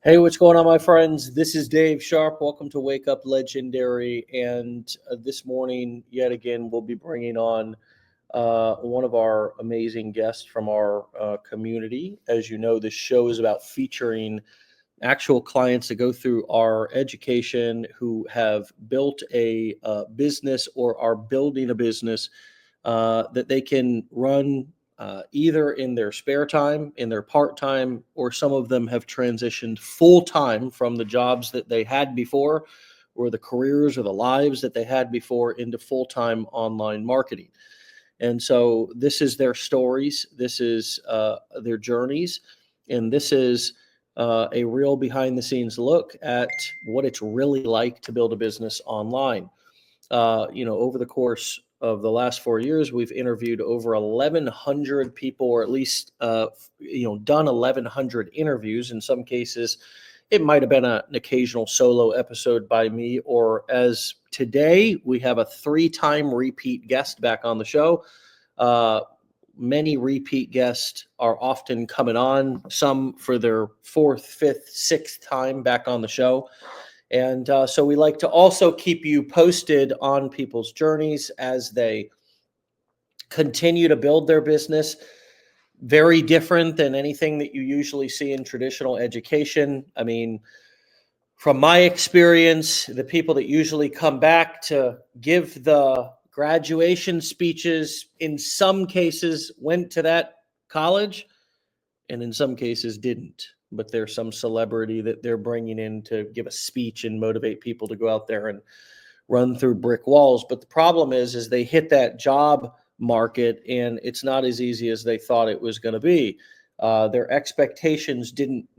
Hey, what's going on, my friends? This is Dave Sharpe. Welcome to Wake Up Legendary. And this morning, yet again, we'll be bringing on one of our amazing guests from our community. As you know, this show is about featuring actual clients that go through our education who have built a business or are building a business that they can run either in their spare time, in their part time, or some of them have transitioned full time from the jobs that they had before, or the careers or the lives that they had before, into full time online marketing. And so this is their stories, this is their journeys, and this is a real behind the scenes look at what it's really like to build a business online. Over the course of the last 4 years, we've interviewed over 1,100 people, or at least, done 1,100 interviews. In some cases, it might have been an occasional solo episode by me, or as today, we have a 3-time repeat guest back on the show. Many repeat guests are often coming on, some for their 4th, 5th, 6th time back on the show. And so we like to also keep you posted on people's journeys as they continue to build their business. Very different than anything that you usually see in traditional education. I mean, from my experience, the people that usually come back to give the graduation speeches, in some cases, went to that college, and in some cases didn't. But there's some celebrity that they're bringing in to give a speech and motivate people to go out there and run through brick walls. But the problem is they hit that job market, and it's not as easy as they thought it was going to be. Their expectations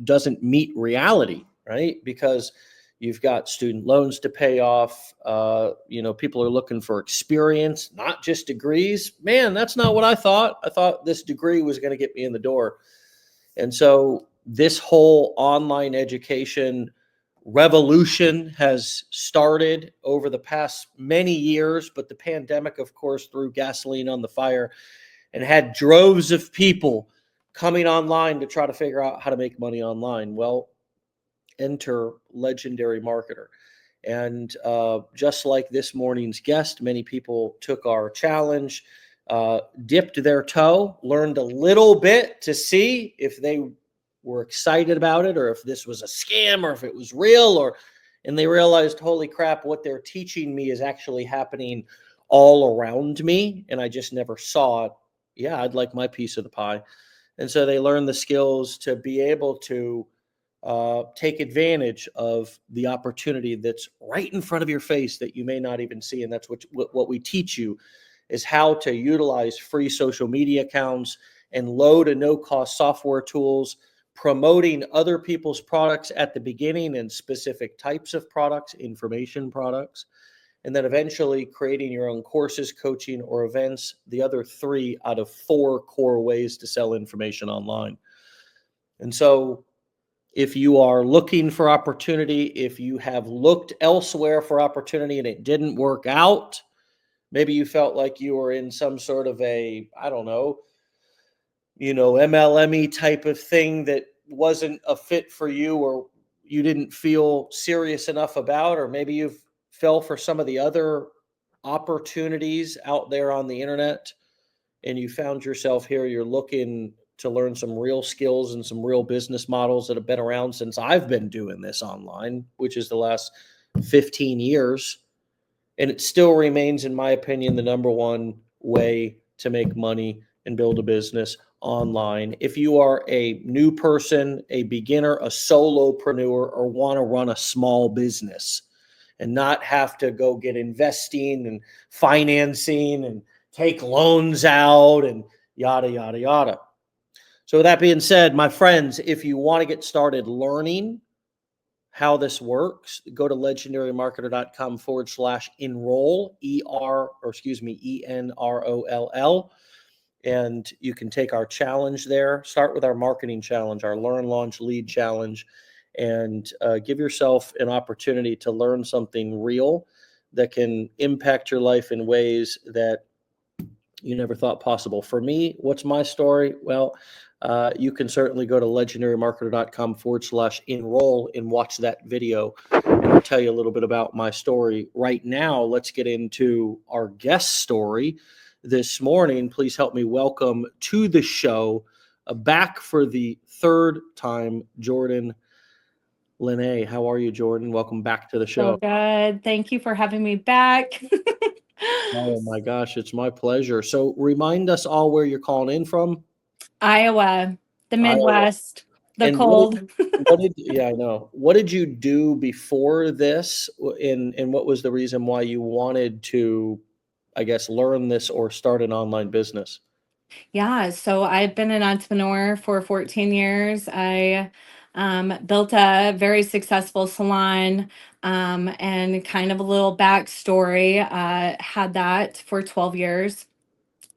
doesn't meet reality, right? Because you've got student loans to pay off. People are looking for experience, not just degrees. Man, that's not what I thought. I thought this degree was going to get me in the door. And so this whole online education revolution has started over the past many years, but the pandemic, of course, threw gasoline on the fire and had droves of people coming online to try to figure out how to make money online. Well, enter Legendary Marketer. And just like this morning's guest, many people took our challenge, dipped their toe, learned a little bit to see if they were excited about it, or if this was a scam, or if it was real, and they realized, holy crap, what they're teaching me is actually happening all around me, and I just never saw it. Yeah, I'd like my piece of the pie. And so they learned the skills to be able to take advantage of the opportunity that's right in front of your face that you may not even see. And that's what we teach you, is how to utilize free social media accounts and low to no cost software tools, promoting other people's products at the beginning and specific types of products, information products, and then eventually creating your own courses, coaching, or events, the other 3 out of 4 core ways to sell information online. And so if you are looking for opportunity, if you have looked elsewhere for opportunity and it didn't work out, maybe you felt like you were in some sort of a, I don't know, MLME type of thing that wasn't a fit for you, or you didn't feel serious enough about, or maybe you fell for some of the other opportunities out there on the internet and you found yourself here, you're looking to learn some real skills and some real business models that have been around since I've been doing this online, which is the last 15 years. And it still remains, in my opinion, the number one way to make money and build a business online. If you are a new person, a beginner, a solopreneur, or want to run a small business and not have to go get investing and financing and take loans out and yada, yada, yada. So with that being said, my friends, if you want to get started learning how this works, go to legendarymarketer.com/enroll, ENROLL, and you can take our challenge there. Start with our marketing challenge, our Learn, Launch, Lead challenge, and give yourself an opportunity to learn something real that can impact your life in ways that you never thought possible. For me, what's my story? Well, you can certainly go to legendarymarketer.com/enroll and watch that video. And I'll tell you a little bit about my story. Right now, let's get into our guest story this morning. Please help me welcome to the show, back for the third time, Jordan Lynae. How are you, Jordan? Welcome back to the So show. good. Thank you for having me back. Oh my gosh, it's my pleasure. So remind us all where you're calling in from. Iowa, the Iowa. Midwest, the And cold. what did yeah, I know. What did you do before this? And what was the reason why you wanted to, I guess, learn this or start an online business? Yeah, so I've been an entrepreneur for 14 years. I built a very successful salon, and kind of a little backstory. Had that for 12 years.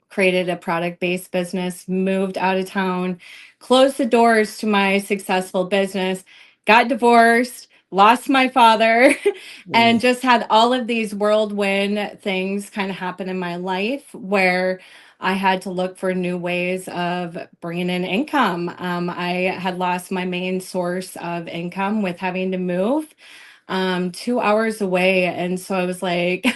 Created a product based business, moved out of town, closed the doors to my successful business, got divorced, lost my father, Mm, and just had all of these whirlwind things kind of happen in my life where I had to look for new ways of bringing in income. I had lost my main source of income with having to move 2 hours away. And so I was like,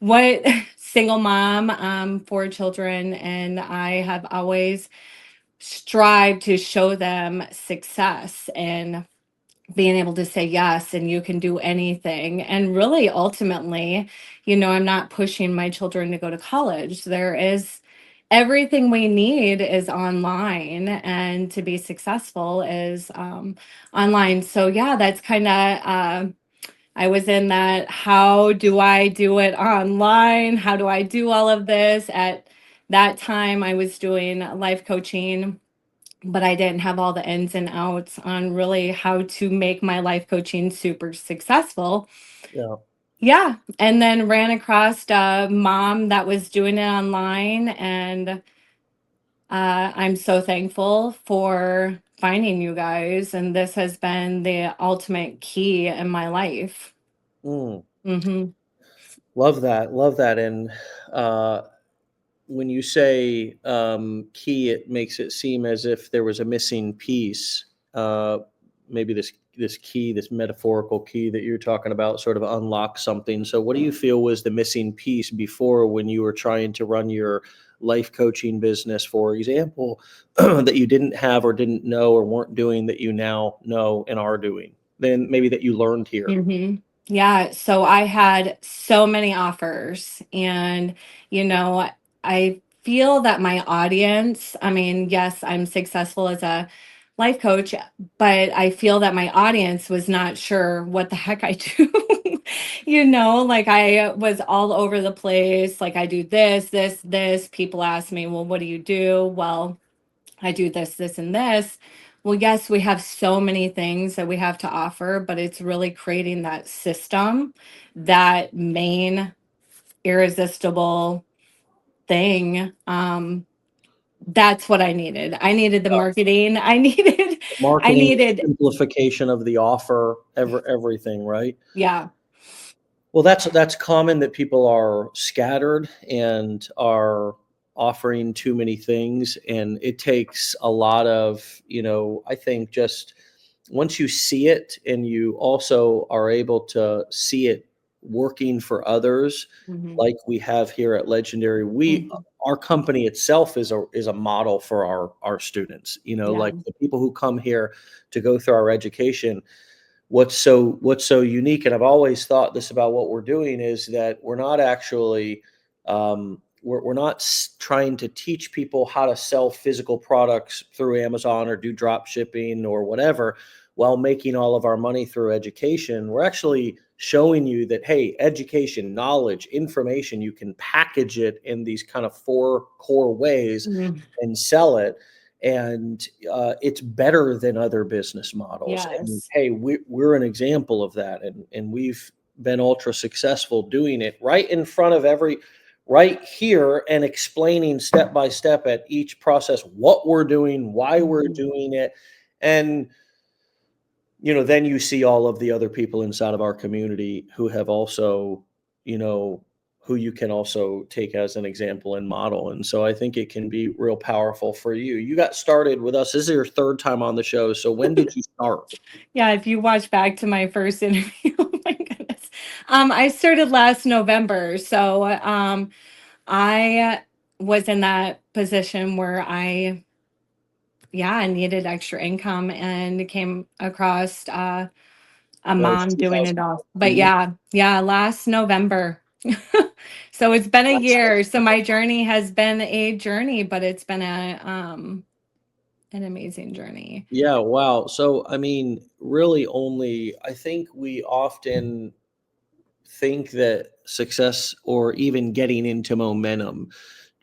what single mom, 4 children, and I have always strived to show them success and being able to say yes and you can do anything. And really, ultimately, I'm not pushing my children to go to college. There is everything we need is online, and to be successful is online. So, yeah, that's kind of. I was in that, how do I do it online? How do I do all of this? At that time, I was doing life coaching, but I didn't have all the ins and outs on really how to make my life coaching super successful. yeah. Yeah. And then ran across a mom that was doing it online. And I'm so thankful for finding you guys. And this has been the ultimate key in my life. Mm, Hmm. love that. Love that. And uh, when you say key, it makes it seem as if there was a missing piece. Uh, Maybe this key, this metaphorical key that you're talking about, sort of unlocks something. So, what do you feel was the missing piece before when you were trying to run your life coaching business, for example, that you didn't have or didn't know or weren't doing that you now know and are doing? Then maybe that you learned here. Hmm. Yeah. So I had so many offers, and, you know, I feel that my audience, I mean, yes, I'm successful as a life coach, but I feel that my audience was not sure what the heck I do. Like I was all over the place. Like I do this, this, this. People ask me, well, what do you do? Well, I do this, this, and this. Well, yes, we have so many things that we have to offer, but it's really creating that system, that main irresistible thing. That's what I needed. I needed the marketing. I Marketing, needed, simplification of the offer, everything, right? yeah. Well, that's common that people are scattered and are offering too many things, and it takes a lot of, I think just once you see it and you also are able to see it working for others, Hmm. like we have here at Legendary, Hmm. our company itself is a model for our students. Yeah. Like the people who come here to go through our education, what's so unique, and I've always thought this about what we're doing, is that we're not actually we're not trying to teach people how to sell physical products through Amazon or do drop shipping or whatever while making all of our money through education. We're actually showing you that, hey, education, knowledge, information, you can package it in these kind of four core ways Mhm. and sell it, and it's better than other business models. And Yes. hey, we're an example of that, and we've been ultra successful doing it right in front of right here, and explaining step by step at each process what we're doing, why we're Mhm. doing it. And then you see all of the other people inside of our community who have also, you know, who you can also take as an example and model. And so I think it can be real powerful for you. You got started with us. This is your third time on the show. So when did you start? Yeah, if you watch back to my first interview, oh my goodness. I started last November. So I was in that position where I needed extra income and came across a That was mom doing it all. But 2019. yeah, last November. So it's been a That's year. So my journey has been a journey, but it's been an amazing journey. Yeah, wow. So, I mean, really only, I think we often think that success or even getting into momentum,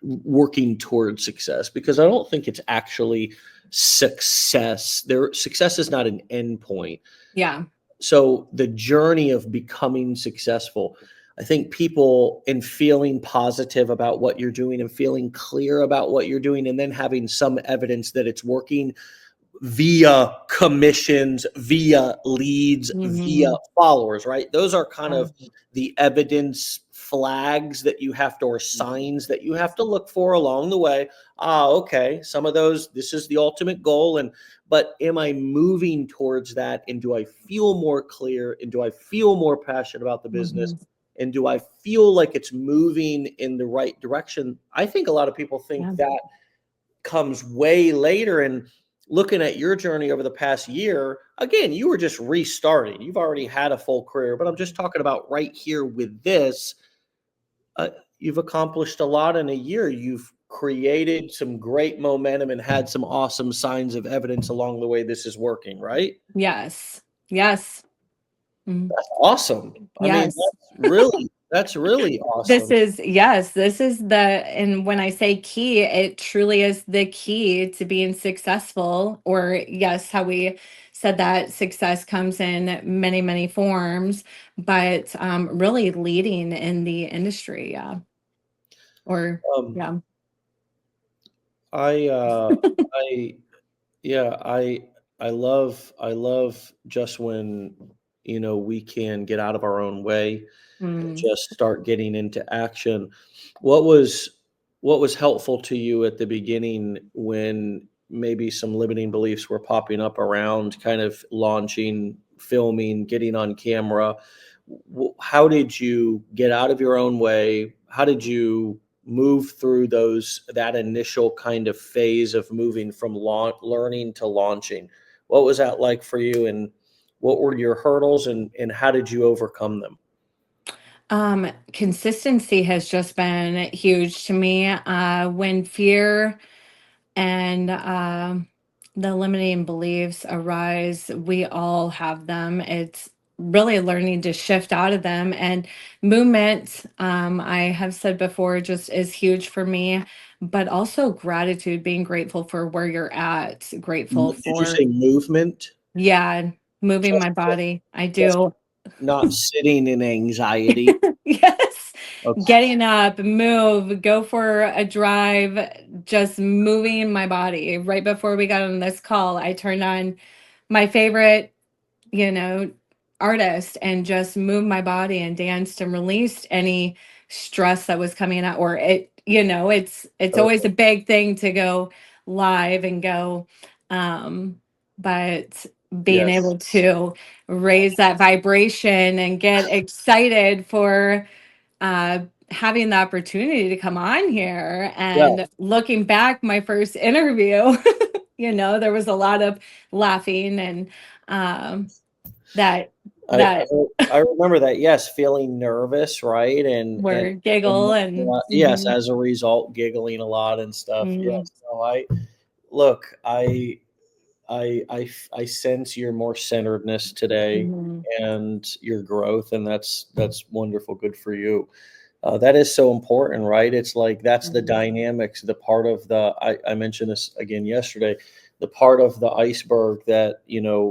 working towards success, because I don't think it's actually success. Success is not an end point. Yeah. So the journey of becoming successful, I think people in feeling positive about what you're doing and feeling clear about what you're doing, and then having some evidence that it's working via commissions, via leads, via Hmm. followers, right? Those are kind of the evidence flags that you have to, or signs that you have to look for along the way. Ah, okay, some of those, this is the ultimate goal. But am I moving towards that? And do I feel more clear? And do I feel more passionate about the business? Hmm. And do I feel like it's moving in the right direction? I think a lot of people think Yeah. that comes way later. And looking at your journey over the past year, again, you were just restarting. You've already had a full career, but I'm just talking about right here with this. Uh, you've accomplished a lot in a year. You've created some great momentum and had some awesome signs of evidence along the way this is working, right? Yes. Yes. Mhm. That's awesome. I mean, Yes. that's really This awesome. is, yes, this is and when I say key, it truly is the key to being successful. Or, yes, how we said that success comes in many, many forms, but really leading in the industry. Yeah. Or, Um, yeah. I, I, yeah, I love just when, we can get out of our own way and Mm. just start getting into action. What was what was helpful to you at the beginning when maybe some limiting beliefs were popping up around kind of launching, filming, getting on camera? How did you get out of your own way? How did you move through that initial kind of phase of moving from learning to launching? What was that like for you, and what were your hurdles, and how did you overcome them? Consistency has just been huge to me. When fear and the limiting beliefs arise, we all have them. It's really learning to shift out of them. And movement, I have said before, just is huge for me, but also gratitude, being grateful for where you're at, grateful Did you for, say movement? yeah, moving my Just body. I just do. not sitting in anxiety. Yes. Okay. Getting up, move, go for a drive, just moving my body. Right before we got on this call, I turned on my favorite, you know, artist and just moved my body and danced and released any stress that was coming out. Or it's always Okay. a big thing to go live and go, um, but being Yes. able to raise that vibration and get excited for uh, having the opportunity to come on here. Yeah. And looking back, my first interview, there was a lot of laughing and um, that I I that I remember that, yes, feeling nervous, right? And were giggle and yes, mhm, as a result, giggling a lot and stuff. mhm, Yes. No, I look, I sense your more centeredness today mhm, and your growth, and that's wonderful. Good for you. That is so important, right? It's like that's the mhm, dynamics, the part of I mentioned this again yesterday, the part of the iceberg that,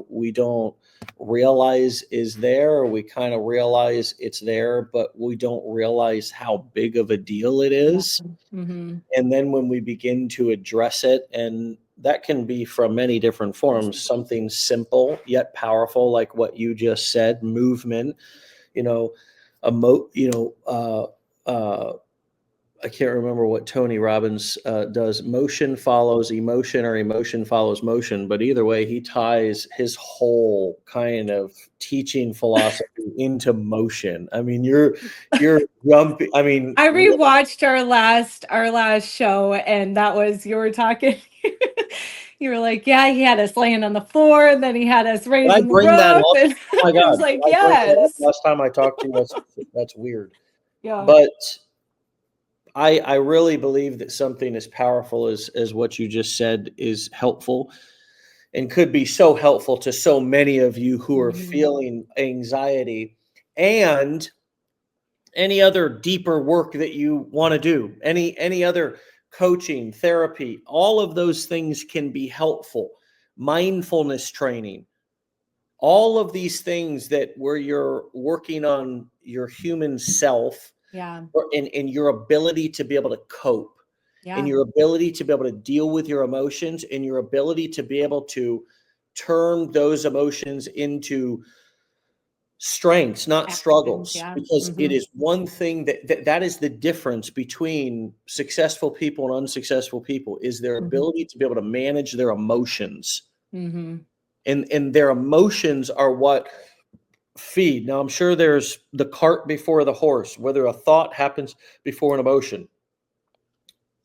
we don't realize is there. We kind of realize it's there, but we don't realize how big of a deal it yeah, is. mhm, And then when we begin to address it, and that can be from many different forms, something simple yet powerful, like what you just said, movement, you know, emo, I can't remember what Tony Robbins does. Motion follows emotion, or emotion follows motion. But either way, he ties his whole kind of teaching philosophy into motion. I mean, you're jumping. I mean, I rewatched our last show, and that was, you were talking. You were like, yeah, he had us laying on the floor, and then he had us did I raising the bring that roof, up? and Oh my I was God! like, Did I bring that up yes, last time I talked to you? That's weird. yeah. But I really believe that something as powerful as what you just said is helpful, and could be so helpful to so many of you who are Mhm. feeling anxiety, and any other deeper work that you want to do, any other coaching, therapy, all of those things can be helpful. Mindfulness training, all of these things that where you're working on your human self, Yeah, or in your ability to be able to cope, in yeah, your ability to be able to deal with your emotions, in your ability to be able to turn those emotions into strengths, not actions, struggles, yeah. because it Mhm. is one thing that is the difference between successful people and unsuccessful people, is their Mhm. ability to be able to manage their emotions. Mhm. And their emotions are what feed. Now, I'm sure there's the cart before the horse, whether a thought happens before an emotion.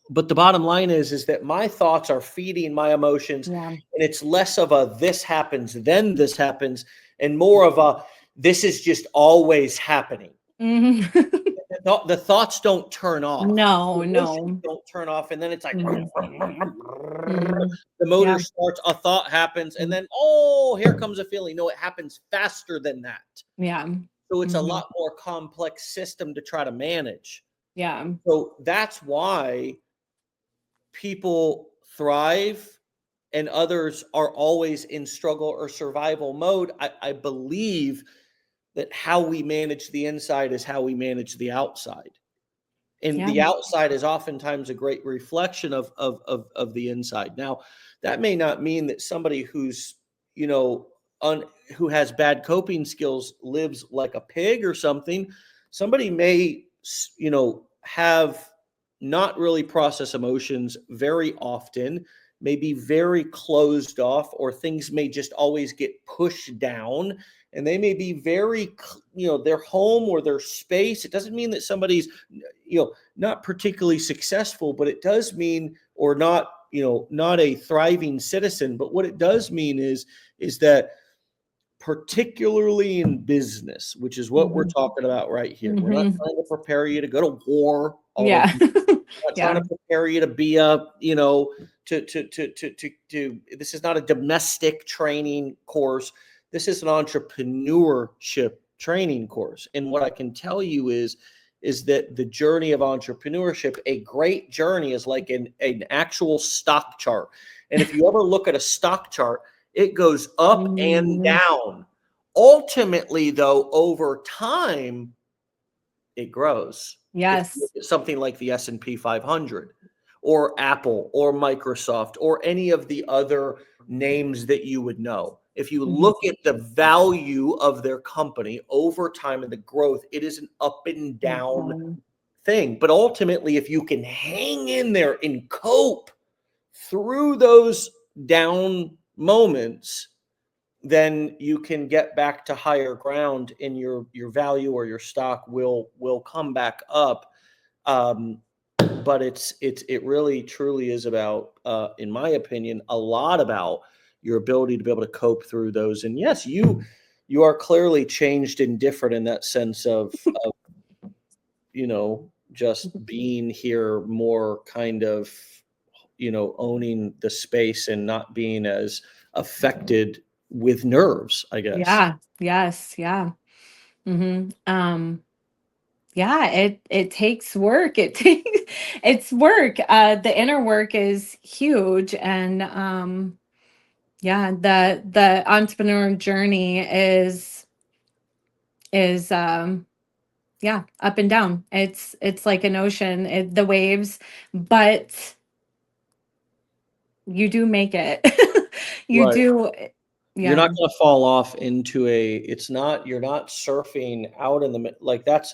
But the bottom line is that my thoughts are feeding my emotions, Yeah. and it's less of a this happens, then this happens, and more of a this is just always happening. Mhm. The thoughts don't turn off. The No, emotions no. don't turn off, and then it's like Mhm. the Mhm. motor Yeah, starts, a thought happens, and mm, then, oh, here comes a feeling. No, it happens faster than that. yeah. So it's a Mhm. lot more complex system to try to manage. Yeah. So that's why people thrive and others are always in struggle or survival mode. I believe that how we manage the inside is how we manage the outside. And Yeah. the outside is oftentimes a great reflection of the inside. Now, that may not mean that somebody who's, you know, who has bad coping skills lives like a pig or something. Somebody may, have not really process emotions very often, may be very closed off, or things may just always get pushed down, and they may be very, their home or their space. It doesn't mean that somebody's, not particularly successful, but it does mean, or not, not a thriving citizen. But what it does mean is that, particularly in business, which is what we're Mhm. talking about right here. We're not Mhm. trying to prepare you to go to war, although Yeah. we're not trying Yeah. to prepare you to be a, this is not a domestic training course. This is an entrepreneurship training course. And what I can tell you is that the journey of entrepreneurship, a great journey, is like an actual stock chart. And if you ever look at a stock chart, it goes up and Mhm. down. Ultimately, though, over time, it grows. If you look Yes. at something like the S&P 500, or Apple, or Microsoft, or any of the other names that you would know, if you Mhm. look at the value of their company over time and the growth, it is an up and down Mhm. thing. But ultimately, if you can hang in there and cope through those down moments, then you can get back to higher ground, and your value or your stock will come back up. Um, but it really truly is about, in my opinion, a lot about your ability to be able to cope through those. And yes, you are clearly changed and different in that sense of just being here more kind of, owning the space and not being as affected with nerves, I guess. Yeah. Yes. Yeah. Yeah, it takes work. It takes it's work. The inner work is huge, and yeah, the entrepreneur journey is yeah, up and down. It's like an ocean, the waves, but you do make it. You Right. do, You're yeah. not going to fall off into a, it's not, you're not surfing out in the, like, that's,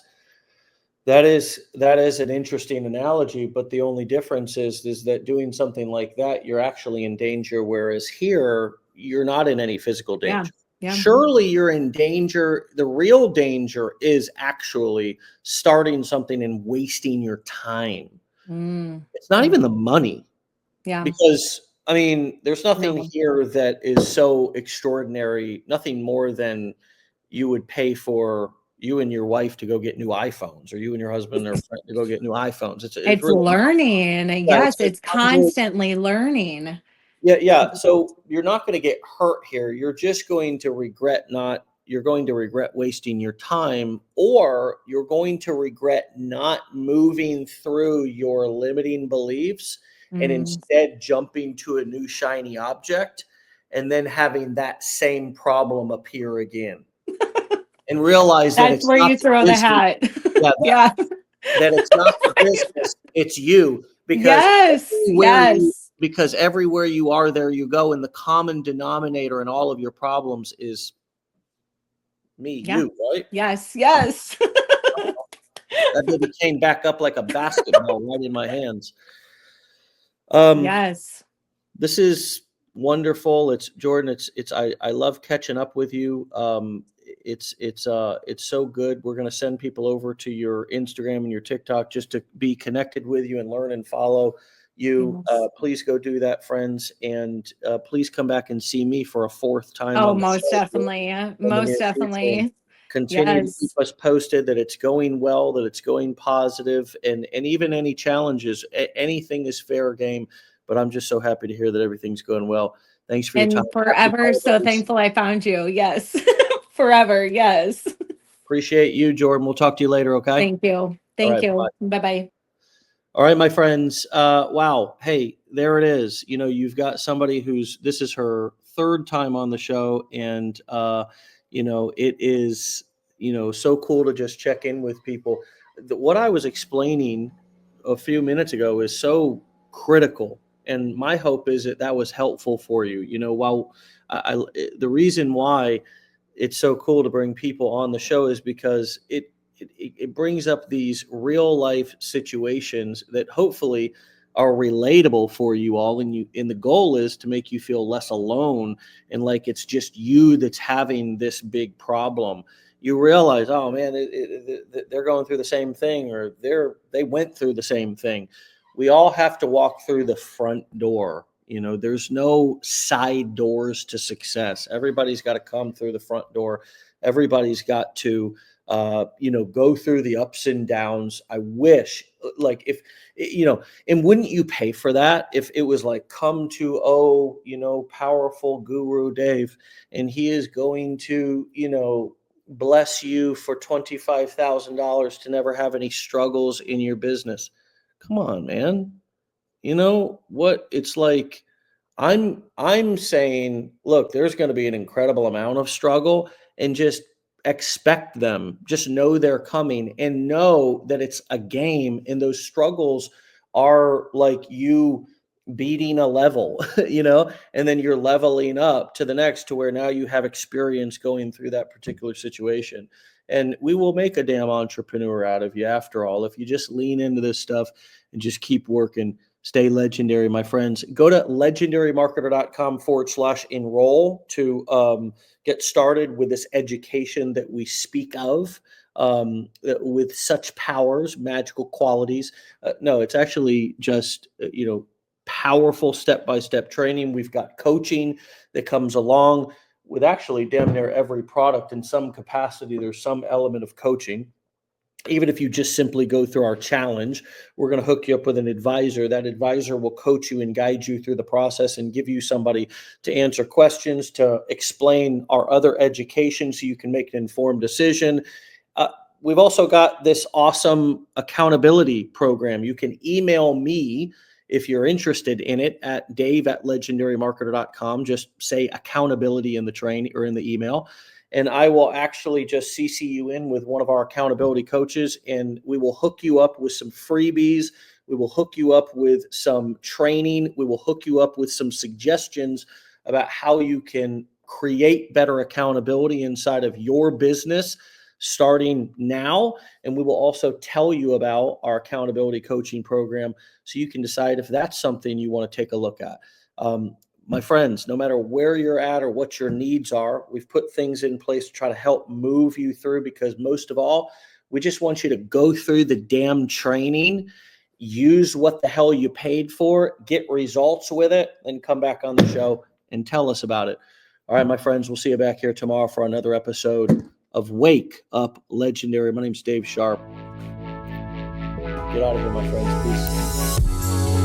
That is an interesting analogy, but the only difference is that doing something like that, you're actually in danger, whereas here you're not in any physical Yeah. danger. Yeah. Surely you're in danger. The real danger is actually starting something and wasting your time. Mm. It's not Mm. even the money, Yeah. because I mean, there's nothing No. here that is so extraordinary, nothing more than you would pay for you and your wife to go get new iPhones, or you and your husband or friend to go get new iPhones. It's It's really, learning. yeah, Yes, it's it's hundreds. constantly learning. Yeah, yeah. So you're not going to get hurt here. You're just going to regret not, you're going to regret wasting your time, or you're going to regret not moving through your limiting beliefs and Mm. instead jumping to a new shiny object and then having that same problem appear again, and realize that That's it's where not you the throw the business. hat. Yeah, Yeah. that it's not the business, it's you. Because Yes. Yes. everywhere you are, there you go. And the common denominator in all of your problems is Yeah. you, right? Yes. Yes. That baby came back up like a basketball right in my hands. Um, Yes. this is wonderful. It's Jordan. I love catching up with you. It's so good. We're gonna send people over to your Instagram and your TikTok just to be connected with you and learn and follow you. Yes. Please go do that, friends, and please come back and see me for a fourth time Oh, on the most show definitely. in the Most near future. And definitely. continue to keep Yes. us posted that it's going well, that it's going positive, and even any challenges, anything is fair game. But I'm just so happy to hear that everything's going well. Thanks for your time. And Happy forever so holidays. thankful I found you. Yes. Forever. Yes. Appreciate you, Jordan. We'll talk to you later. Okay. Thank you. All Thank right. Bye. you. Bye-bye. All right, my friends. Wow. Hey, there it is. You've got somebody this is her third time on the show. And, it is, so cool to just check in with people. What I was explaining a few minutes ago is so critical. And my hope is that that was helpful for you. While the reason why it's so cool to bring people on the show is because it brings up these real life situations that hopefully are relatable for you all, and the goal is to make you feel less alone and like it's just you that's having this big problem. You realize, oh man, they're going through the same thing, or they went through the same thing. We all have to walk through the front door. There's no side doors to success. Everybody's got to come through the front door. Everybody's got to, go through the ups and downs. I wish, like, if, and wouldn't you pay for that if it was like, come to, powerful guru Dave, and he is going to, bless you for $25,000 to never have any struggles in your business. Come on, man. You know what it's like? I'm saying, look, there's going to be an incredible amount of struggle, and just expect them. Just know they're coming, and know that it's a game, and those struggles are like you beating a level, and then you're leveling up to the next, to where now you have experience going through that particular situation. And we will make a damn entrepreneur out of you after all, if you just lean into this stuff and just keep working. Stay legendary, my friends. Go to legendarymarketer.com/enroll to get started with this education that we speak of, with such powers, magical qualities. No, it's actually just, powerful step-by-step training. We've got coaching that comes along with actually damn near every product in some capacity. There's some element of coaching. Even if you just simply go through our challenge, we're going to hook you up with an advisor. That advisor will coach you and guide you through the process and give you somebody to answer questions, to explain our other education so you can make an informed decision. We've also got this awesome accountability program. You can email me if you're interested in it at dave@legendarymarketer.com. Just say accountability in the train or in the email, and I will actually just CC you in with one of our accountability coaches, and we will hook you up with some freebies. We will hook you up with some training. We will hook you up with some suggestions about how you can create better accountability inside of your business, starting now. And we will also tell you about our accountability coaching program so you can decide if that's something you want to take a look at. My friends, no matter where you're at or what your needs are, we've put things in place to try to help move you through, because most of all, we just want you to go through the damn training, use what the hell you paid for, get results with it, and come back on the show and tell us about it. All right, my friends, we'll see you back here tomorrow for another episode of Wake Up Legendary. My name's Dave Sharpe. Get out of here, my friends. Peace.